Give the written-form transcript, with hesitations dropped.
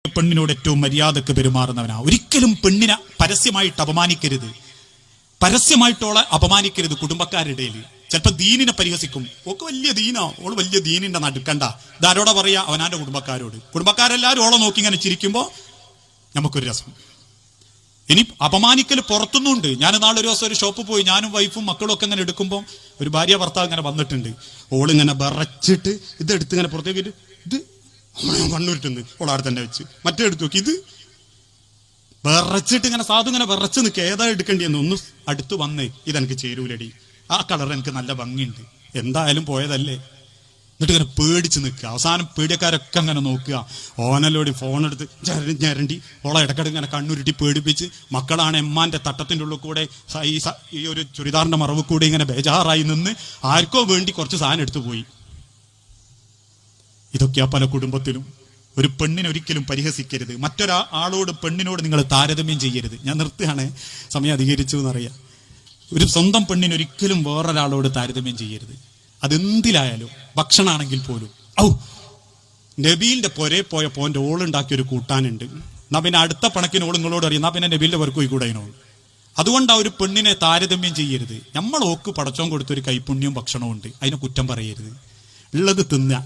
പെണ്ണിനോട് ഏറ്റവും മര്യാദക്ക് പെരുമാറുന്നവനാ. ഒരിക്കലും പെണ്ണിനെ പരസ്യമായിട്ട് അപമാനിക്കരുത്, പരസ്യമായിട്ടോളെ അപമാനിക്കരുത്. കുടുംബക്കാരുടെ ചിലപ്പോ ദീനിനെ പരിഹസിക്കും. ഓക്ക് വലിയ ദീനാ, ഓള് വലിയ ദീനിന്റെ നടുക്കണ്ട. ഇതാരോടാ പറയാ? അവനാന്റെ കുടുംബക്കാരോട്. കുടുംബക്കാരെല്ലാരും ഓളെ നോക്കി ഇങ്ങനെ ചിരിക്കുമ്പോ നമുക്കൊരു രസം. ഇനി അപമാനിക്കൽ പുറത്തുനിന്നുണ്ട്. ഞാൻ നാളെ ഒരു ദിവസം ഒരു ഷോപ്പിൽ പോയി, ഞാനും വൈഫും മക്കളും ഒക്കെ ഇങ്ങനെ എടുക്കുമ്പോൾ ഒരു ഭാര്യ ഭർത്താവ് ഇങ്ങനെ വന്നിട്ടുണ്ട്. ഓളിങ്ങനെ വിറച്ചിട്ട് ഇതെടുത്ത് ഇങ്ങനെ പുറത്തേക്ക് ഇത് കണ്ണൂരിട്ടുന്ന് ഓളാടെ തന്നെ വെച്ച് മറ്റേ എടുത്തു നോക്കി. ഇത് വിറച്ചിട്ട് ഇങ്ങനെ സാധു ഇങ്ങനെ വിറച്ച് നിൽക്കുക. ഏതാ എടുക്കേണ്ടിയെന്ന് ഒന്ന് അടുത്ത് വന്നേ, ഇതെനിക്ക് ചേരൂലടി, ആ കളർ എനിക്ക് നല്ല ഭംഗിയുണ്ട്, എന്തായാലും പോയതല്ലേ. എന്നിട്ട് ഇങ്ങനെ പേടിച്ച് നിൽക്കുക. അവസാനം പീഡിയക്കാരൊക്കെ അങ്ങനെ നോക്കുക. ഓനലോടി ഫോണെടുത്ത് ഞരണ്ടി ഓളെ ഇടക്കിടക്ക് ഇങ്ങനെ കണ്ണുരുട്ടി പേടിപ്പിച്ച്. മക്കളാണ് എമ്മാന്റെ തട്ടത്തിന്റെ ഉള്ളിൽ കൂടെ ഈ ഒരു ചുരിദാറിന്റെ മറവ് കൂടെ ഇങ്ങനെ ബേജാറായി നിന്ന് ആർക്കോ വേണ്ടി കുറച്ച് സാധനം എടുത്തു പോയി. ഇതൊക്കെയാ പല കുടുംബത്തിലും. ഒരു പെണ്ണിനെ ഒരിക്കലും പരിഹസിക്കരുത്. മറ്റൊരാളോട് പെണ്ണിനോട് നിങ്ങൾ താരതമ്യം ചെയ്യരുത്. ഞാൻ നിർത്തുകയാണ്, സമയം അധികരിച്ചു എന്നറിയാം. ഒരു സ്വന്തം പെണ്ണിനൊരിക്കലും വേറൊരാളോട് താരതമ്യം ചെയ്യരുത്. അതെന്തിലായാലും, ഭക്ഷണമാണെങ്കിൽ പോലും. നബീലിന്റെ പൊരേ പോയപ്പോ എൻ്റെ ഓളുണ്ടാക്കിയ ഒരു കൂട്ടാനുണ്ട്. എന്നാ പിന്നെ അടുത്ത പണക്കിന് ഓൾ നിങ്ങളോട് അറിയാം, എന്നാ പിന്നെ നബീലിന്റെ പേർക്ക് പോയി കൂടെ അതിനോട്. അതുകൊണ്ട് ആ ഒരു പെണ്ണിനെ താരതമ്യം ചെയ്യരുത്. നമ്മൾ ഓക്ക് പടച്ചോൻ കൊടുത്തൊരു കൈപ്പുണ്യവും ഭക്ഷണവും ഉണ്ട്, അതിനെ കുറ്റം പറയരുത്. ഉള്ളത് തിന്നുക.